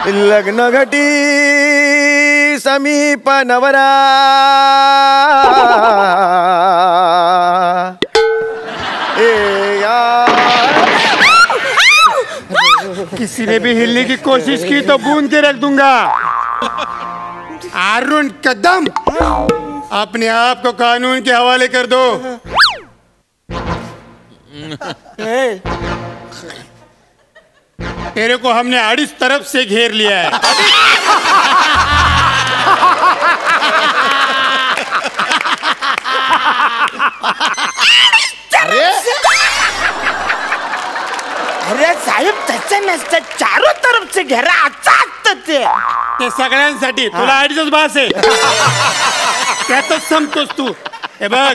लग्न घटी समीप नवरा किसी ने भी हिलने की कोशिश की तो बूंद के रख दूंगा। अरुण कदम, अपने आप को कानून के हवाले कर दो। तेरे को हमने अड़िस तरफ से घेर लिया है। अरे साहेब तसं नसतं, चारों तरफ से घेरा अच्छा असतं ते सगळ्यांसाठी। तुला अडीचच बास आहे, त्यातच संपतोस तू। हे बघ,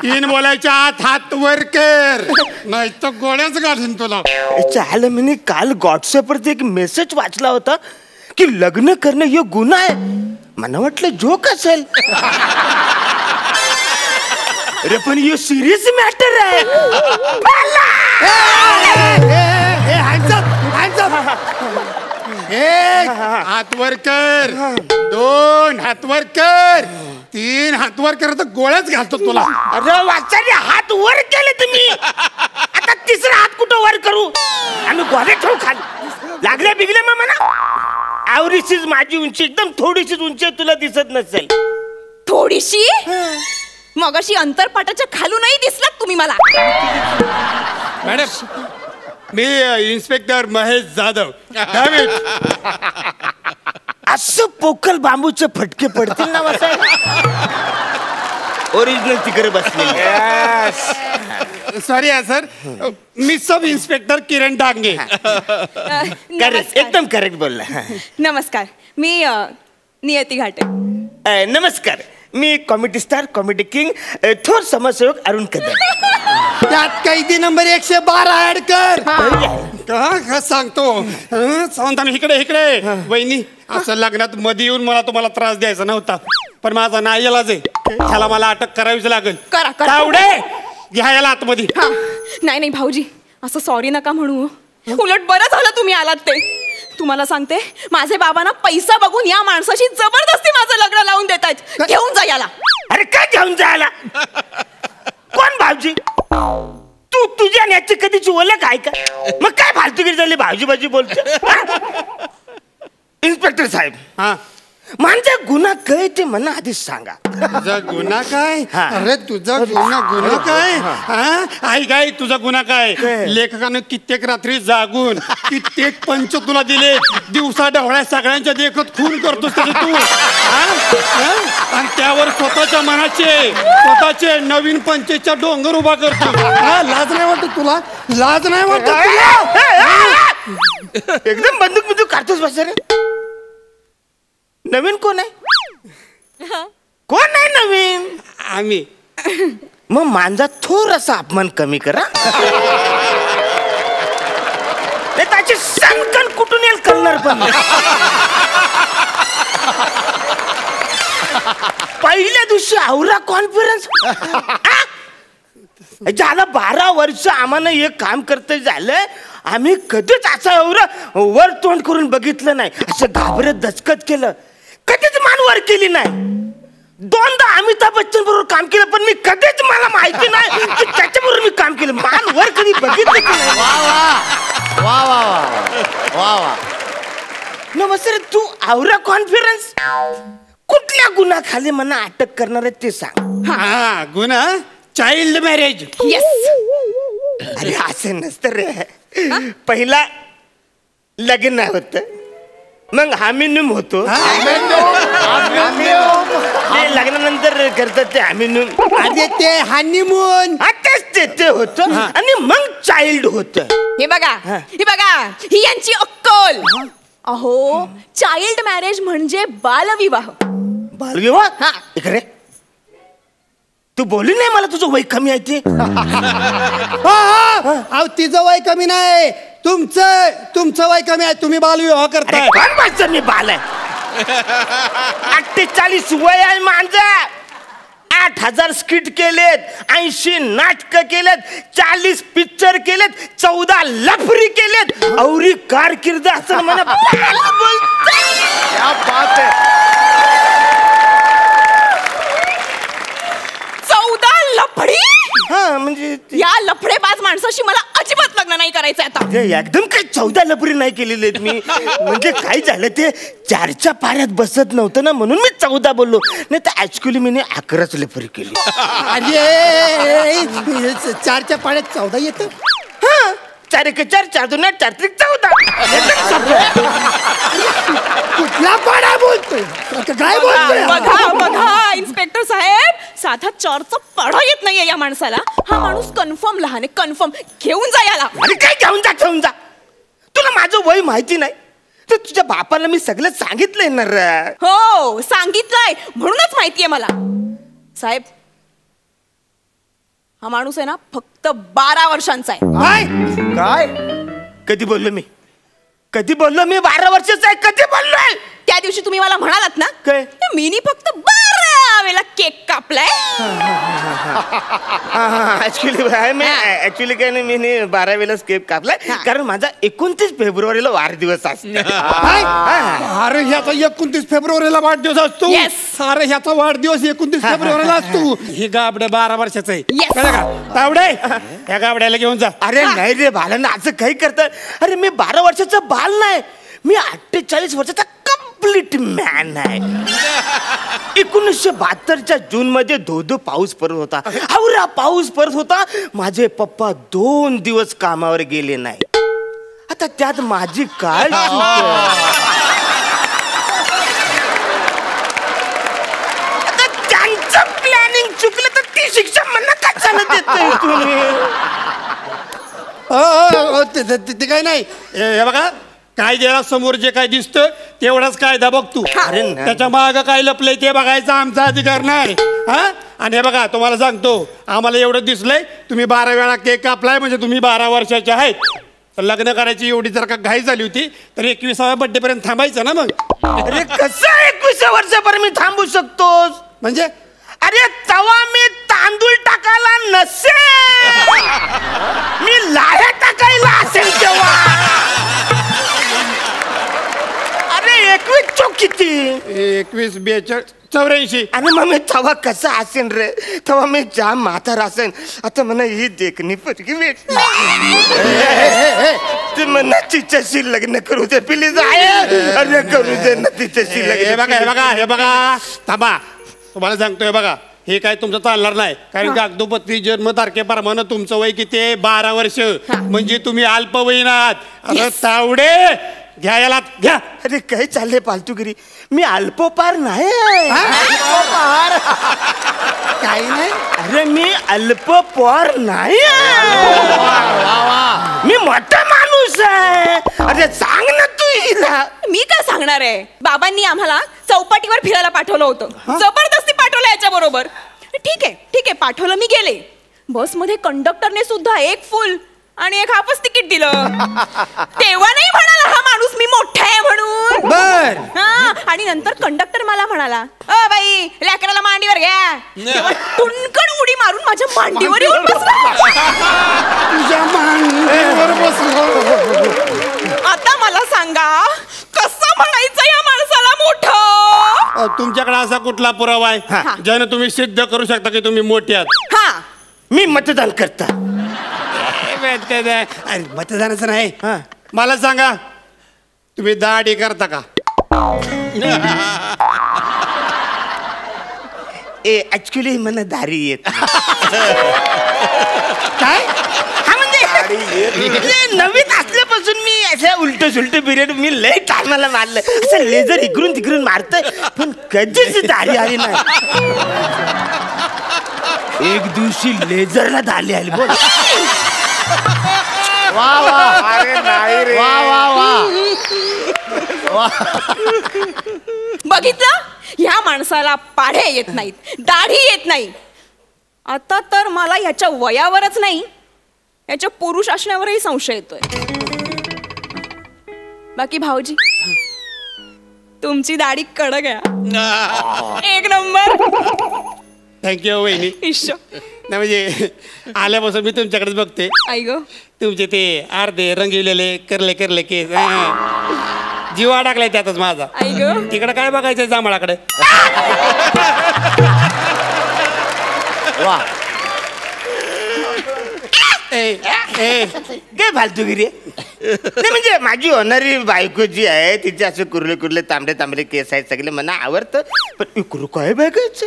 3 बोलायच्या आत हात वर कर, नाही तर गोळ्याच घालीन तुला। चाल मी काल व्हॉट्सअपवरती एक मेसेज वाचला होता की लग्न करणं हे गुन्हा आहे। मला वाटलं जोक असेल, अरे पण हे सिरियस मॅटर आहे। हात वर कर, 2 हात वर कर, 3 हात वर कर, तर गोळ्याच घालतो तुला। अरे वाचाने हात वर केले तुम्ही, आता तिसरा हात कुठं वर करू? आम्ही गोळे ठेवू खाली, लागले बिगले मग म्हणा। आवरीशीच माझी उंची एकदम थोडीशीच उंची आहे, तुला दिसत नसेल। थोडीशी? मगाशी अंतरपाटाच्या खालूनही दिसलात तुम्ही मला। मॅडम, मी इन्स्पेक्टर महेश जाधव। असं पोकल बांबूचे फटके पडतील ना वसाय, ओरिजिनल तिकडे बसले। सॉरी सर, मी सब इन्स्पेक्टर किरण डांगे। करेक्ट, एकदम करेक्ट बोलला। नमस्कार, मी नियती घाटे। नमस्कार, मी कॉमेडी स्टार, कॉमेडी किंग, थोर समाजसेवक अरुण कदम। त्यात कैदी नंबर 112 ऍड कर। का सांगतो, सांगता मी इकडे इकडे। वहिनी, असं लग्नात मध्ये येऊन मला तुम्हाला त्रास द्यायचा नव्हता, पण माझा नाईलाज आहे, ह्याला मला अटक करावीच लागेल। करा तावडे, घ्या याला आतमध्ये। नाही नाही भाऊजी, असं सॉरी नका म्हणू, उलट बरं झालं तुम्ही आलात ते। तुम्हाला सांगते, माझे बाबा ना पैसा बघून या माणसाशी जबरदस्ती माझं लग्न लावून देतायत। घेऊन जा याला। अरे काय घेऊन जायला? कोण भाऊजी? तू तुझ्या याची कधीची ओळख आहे का? मग काय फालतूगिरी झाली, भाऊजी भाजी बोलते? इन्स्पेक्टर साहेब, हा, माझा गुन्हा काय ते मला आधीच सांगा। तुझा गुन्हा काय? अरे तुझा गुन्हा काय? आई काय तुझा गुन्हा काय? लेखकानं कित्येक रात्री जागून कित्येक पंच तुला दिले, दिवसा ढवळ्या सगळ्यांच्या देखत खून करतोस त्याचे तू। आणि त्यावर स्वतःचे नवीन पंचेच्या डोंगर उभा करतो। लाज नाही वाटत तुला? लाज नाही वाटत तुला? एकदम बंदूक बिंदूक काढतोस बस रे। नवीन कोण आहे? कोण आहे नवीन? आम्ही। मग माझा थोडासा अपमान कमी करा, त्याची सनकन कुठून येईल कळणार पण नाही। पहिल्या दिवशी आवरा कॉन्फरन्स झाला, 12 वर्ष आम्हाला हे काम करता झालंय, आम्ही कधीच असं वर तोंड करून बघितलं नाही, असं घाबरत दचकत केलं, कधीच मान वर केली नाही। 2दा अमिताभ बच्चन बरोबर काम केलं, पण मी कधीच, मला माहिती नाही की त्याच्याबरोबर मी काम केलं, मान वर कधी बघितलं नाही। वा वा वा वा। नमस्ते, तू आवरा कॉन्फरन्स कुठल्या गुन्ह्याखाली मला अटक करणार आहे ते सांग। हा, गुन्हा चाइल्ड मॅरेज। यस। अरे असं नसतं रे, पहिला लग्न होतं, मग हामिनूम होतो, लग्नानंतर करतात ते हामिनूम, अरे ते हनीमून, ते होतं, आणि मग चाइल्ड होतं। हे बघा, ही यांची अक्कल। अहो, चाइल्ड मॅरेज म्हणजे बालविवाह। बालविवाह? हा, इकडे तू बोलली नाही मला तुझं वय कमी आहे ते। तिचं वय कमी नाही, तुमचं वय कमी आहे, तुम्ही बालविवाह करताय। कोण माझं मी बाल आहे? 48 वय आहे माझं, 8,000 स्किट केलेत, 80 नाटकं केलेत, 40 पिक्चर केलेत, 14 लफरी केलेत. औरी कारकिर्द असं मला क्या बात है. 14 लफडी. हा म्हणजे या लफडेबाज माणसाशी मला अजिबात लग्न नाही करायचं आता. एकदम काही 14 लफरी नाही केलेले आहेत मी. म्हणजे काय झालं ते 4च्या पाऱ्यात बसत नव्हतं ना, म्हणून मी 14 बोललो. नाही तर ऍक्च्युली मी 11च लफरी केली. अरे 4च्या पाड्यात 14 येतं. हा 4 एक 4, 4 2 8, 4 3 14. कुठला पाडा बोलतोय, काय बोलतोय? बघा बघा इन्स्पेक्टर साहेब, साधा 4चा पाढा येत नाहीये या माणसाला. हा माणूस कन्फर्म लहान आहे, कन्फर्म. घेऊन जा याला. अरे काय घेऊन जा. तुला माझं वय माहिती नाही तर तुझ्या बापाला मी सगळं सांगितलंय ना रे. हो सांगितलंय म्हणूनच माहितीये मला. साहेब हा माणूस आहे ना फक्त 12 वर्षांचा आहे. काय कधी बोललो मी 12 वर्षाचा आहे? कधी बोललोय? त्या दिवशी तुम्ही मला म्हणालात ना काय? मीनी फक्त 12 वेळेला केक कापलाय. ऍक्च्युली काय नाही, मी 12 वेळेला केक कापलाय कारण माझा 29 फेब्रुवारीला वाढदिवस असतो. अरे ह्याचा 29 फेब्रुवारीला वाढदिवस असतो. Yes. अरे ह्याचा वाढदिवस 29 फेब्रुवारीला असतो. हे गाबड 12 वर्षाचं आहे. Yes. कळलं का तावडे? ह्या गाबड्याला घेऊन जा. अरे नाही रे बाळांना असं काही करतात. अरे मी 12 वर्षाचा बाल नाही, मी 48 वर्षाचा कम्प्लीट मॅन आहे. 1972च्या जून मध्ये धो पाऊस पडत होता. आवरा पाऊस पडत होता. माझे पप्पा 2 दिवस कामावर गेले नाही. आता त्यात माझी काय चूक आहे? आता त्यांचं प्लॅनिंग चुकलं तर ती शिक्षा मला कशाला देतोय तुम्ही? ते काय नाही. हे बघा कायद्याला समोर जे काय दिसतं तेवढाच कायदा बघतो. अरे नाही. त्याच्या मागं काय लपलंय ते बघायचा आमचा अधिकार नाही. हा आणि हे बघा तुम्हाला सांगतो, आम्हाला एवढं दिसलंय तुम्ही 12 वेळा केक कापलाय म्हणजे तुम्ही 12 वर्षाचे आहेत. तर लग्न करायची एवढी जर का घाई झाली होती तर 21व्या बर्थडे पर्यंत थांबायचं ना मग. अरे कसं 21 वर्षापर्यंत मी थांबू शकतोस? म्हणजे अरे तवा मी तांदूळ टाकायला नसेल, मी लाह्या टाकायला असेल तेव्हा. अरे 21 चौक किती? 21 42 84. आणि मग मी तवा कसा असेल रे? तेव्हा मी जाम म्हातारा असेल. आता म्हणा ही देखणी पोरगी भेटली, ते म्हणा तिच्याशी लग्न करू दे प्लीज. अरे करू दे ना तिच्याशी हे लग्न. बघा थांबा, तुम्हाला सांगतोय बघा हे काय तुमचं चालणार नाही. कारण कागदोपत्री जन्म तारखेप्रमाणे तुमचं वय किती आहे? 12 वर्ष. म्हणजे तुम्ही अल्पवयीन आहात. अरे तावडे घ्या याला घ्या. अरे काय चाललंय फालतूगिरी? मी अल्पोपार नाही. काही नाही. अरे मी अल्पपोर नाही, मी मोठा माणूस आहे. अरे सांग ना तू हिला. मी काय सांगणार आहे? बाबांनी आम्हाला चौपाटीवर फिरायला पाठवलं होतं. जबरदस्ती पाठवलं याच्या बरोबर. ठीक आहे पाठवलं, मी गेले. बसमध्ये कंडक्टरने सुद्धा एक फुल आणि एक हाफच तिकीट दिलं. तेव्हा नाही म्हणाला हा माणूस मी मोठा आहे म्हणून. बर. हा आणि नंतर कंडक्टर मला म्हणाला, अ बाई लेकराला मांडीवर घ्या. तेव्हा टुनकन उडी मारून माझ्या मांडीवर येऊन बसला. तुझ्या मांडीवर बसलो. आता मला सांगा कसं म्हणायचं या माणसाला मोठं? तुमच्याकडे असा कुठला पुरावा आहे ज्याने तुम्ही सिद्ध करू शकता की तुम्ही मोठे आहात? हा मी मतदान करता. अरे मतदानाचं नाही. मला सांगा तुम्ही दाढी करता का? ऍक्च्युली मला दारी येत. काय? हा म्हणजे नवीन असल्यापासून मी असं उलट सुलट पिरियड मी लय टायमाला मारलं. असं लेझर इकडून तिकडून मारतय पण कधीच दारी आली नाही. एक दिवशी लेझरला दारी आली. बोल. वा वा. अरे नाही रे. वा वा वा. बघितलं, ह्या माणसाला पाढे येत नाहीत, दाढी येत नाही. आता तर मला ह्याच्या वयावरच नाही याच्या पुरुष असण्यावरही संशय येतोय. बाकी भाऊजी तुमची दाढी कडक आहे. एक नंबर. थँक्यू वहिनी. इश्श. नाही म्हणजे आल्यापासून मी तुमच्याकडेच बघते. आई ग. तुमचे ते अर्धे रंगविलेले करले केस जीव अडकलाय त्यातच माझा. आई ग. तिकडे काय बघायचंय जांभळाकडे. वा ए काय फालतूगिरी नाही म्हणजे माझी होणारी बायको जी आहे तिचे असे कुर्ले तांबडे केस आहेत सगळे मला आवडतं पण इकडं काय बघायचं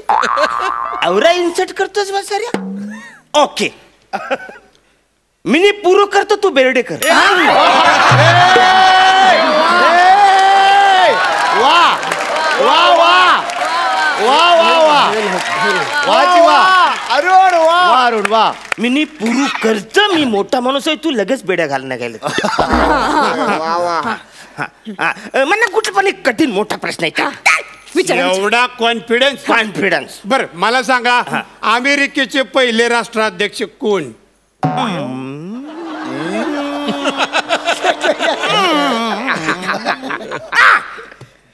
आवरा इन्सर्ट करतोस बा साऱ्या. ओके मी पुरं करतो तू बेरडे कर. वा वा वा वा वा वा अरुण वा अरुण वा. मी पुरू करत मी मोठा माणूस आहे तू लगेच बेड्या घालण्या गेलं. मला कुठं पण एक कठीण मोठा प्रश्न आहे का एवढा कॉन्फिडन्स. बर मला सांगा अमेरिकेचे पहिले राष्ट्राध्यक्ष कोण?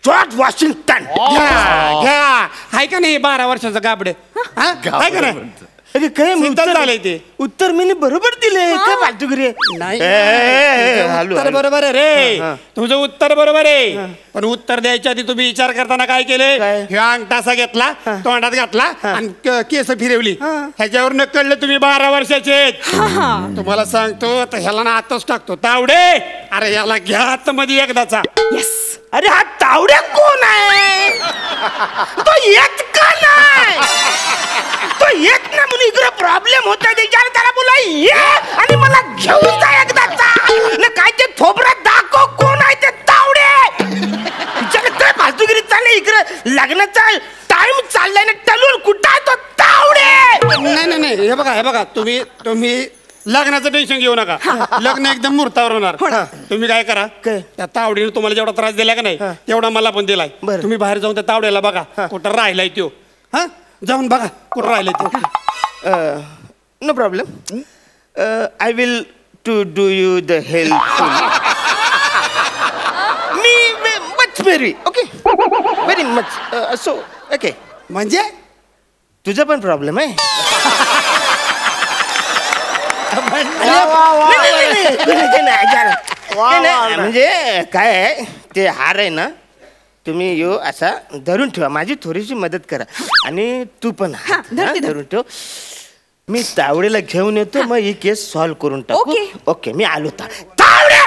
George Washington. घ्या हाय का नाही 12 वर्षाचं गाबडे काय करा अरे काय उत्तर झालंय ते. उत्तर मी बरोबर दिले काय फालतूगिरी नाही उत्तर बरोबर आहे रे. तुझं उत्तर बरोबर आहे पण उत्तर द्यायच्या आधी तुम्ही विचार करताना काय केले? ह्या अंगठासा घेतला तोंडात घातला आणि केस फिरवली ह्याच्यावर न कळलं तुम्ही 12 वर्षाचे. तुम्हाला सांगतो तर ह्याला ना आताच टाकतो तावडे. अरे याला घ्या आतमध्ये एकदाचा. अरे हा तावड्या कोण आहे तो येत का नाही तो येत ना म्हणून इकडे प्रॉब्लेम होता त्याच्यावर त्याला बोला ये आणि मला घेऊन जा एकदाचा ना काय ते थोबरात दाखव कोण आहे ते तावडे. काय फालतूगिरी चाललंय इकडे लग्नाचा टाइम चाललाय ना टलून कुठं आहे तो तावडे. नाही हे बघा तुम्ही लग्नाचं टेन्शन घेऊ नका. लग्न एकदम मुहूर्तावर होणार. तुम्ही काय करा त्या तावडीने तुम्हाला जेवढा त्रास दिला का नाही तेवढा मला पण दिलाय. तुम्ही बाहेर जाऊन त्या तावड्याला बघा कुठं राहिलाय तो. हा जाऊन बघा कुठं राहिलाय तो. No problem I will to do you the help. Me much very okay very much so okay. म्हणजे तुझा पण प्रॉब्लेम आहे. म्हणजे काय आहे ते हार आहे ना तुम्ही यो असा धरून ठेवा माझी थोडीशी मदत करा आणि तू पण धरून ठेव. मी तावडेला घेऊन येतो मग ही केस सॉल्व्ह करून टाकू. ओके मी आलो. तावडे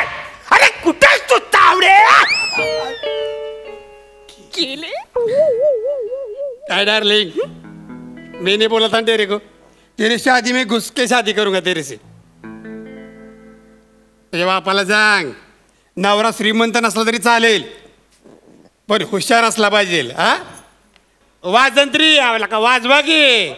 अरे कुठे तू तावडे गेले काय डार्लिंग मैं नहीं बोला था तेरे को तेरी शादी में घुस के शादी करूंगा तेरे से. तुझ्या बापाला सांग नवरा श्रीमंत नसला तरी चालेल पण हुशार असला पाहिजे. हा वाजंत्री का वाजवा की